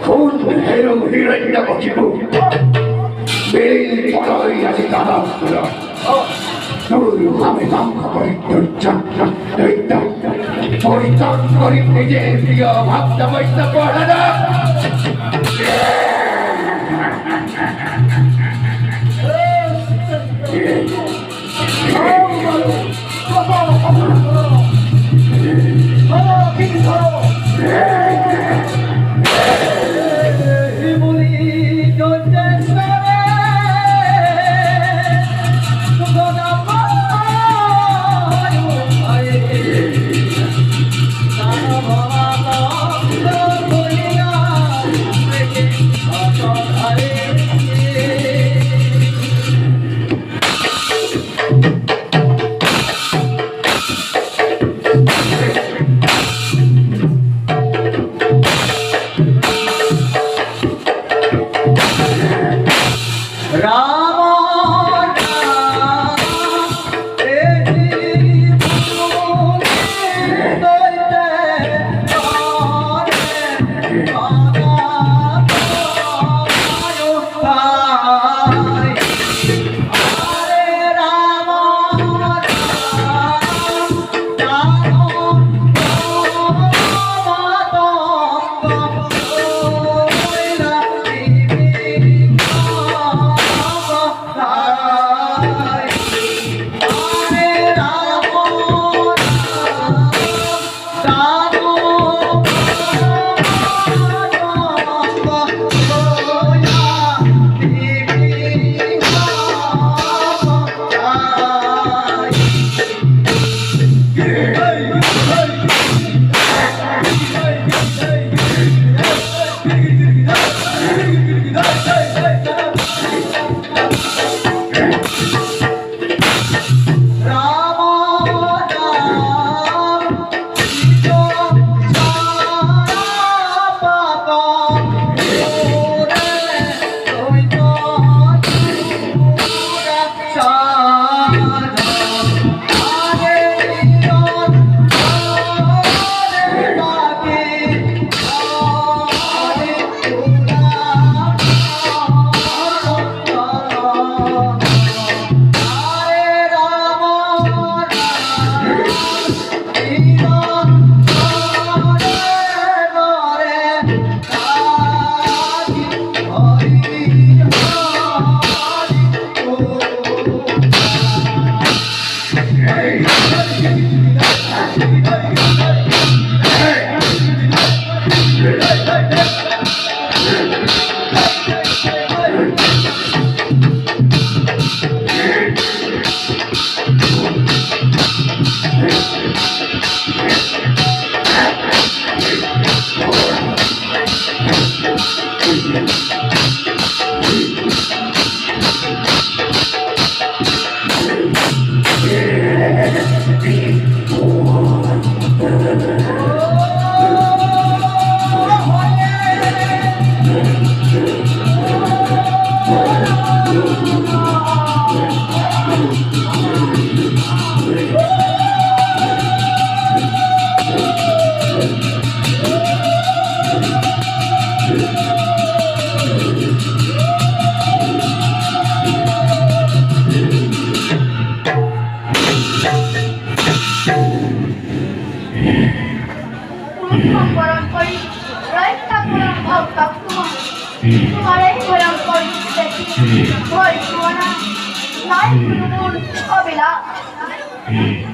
কোন হেরো হিরণ্য কচিপু বেল পড়াই আছে দাদা আমি ধ্বংস পরিত্যাগ করি নিজে প্রিয় ভক্ত বৈষ্ণব পড়ানা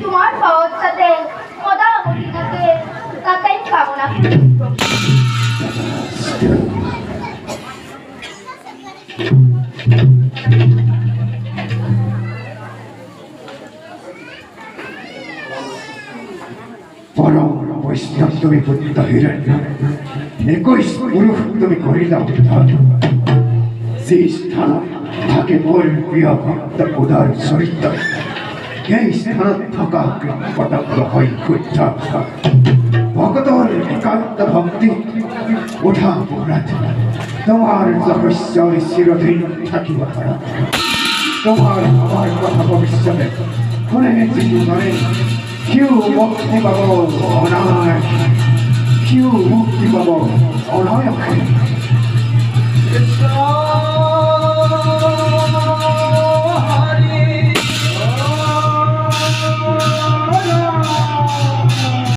তোমার সহজ সাথে মোটামুটি থাকে তাতেই কামনা পরম বৈষ্ণব তুমি পুত্র হিরণ্য 21 পুরুষ তুমি করিলা উদ্ধার সেই স্থান থাকে মোর প্রিয় ভক্ত উদার চরিত্র এই স্থানত থকা কৃপটক হয় শুদ্ধ ভগতর একান্ত ভক্তি উঠা পড়াত তোমার রহস্যই চিরদিন থাকিব ধরা তোমার আমার কথা ভবিষ্যতে শুনে জীবনে কেউ মুক্তি পাব অনায়াস সিও মুক্তি পাব অনায়াসে।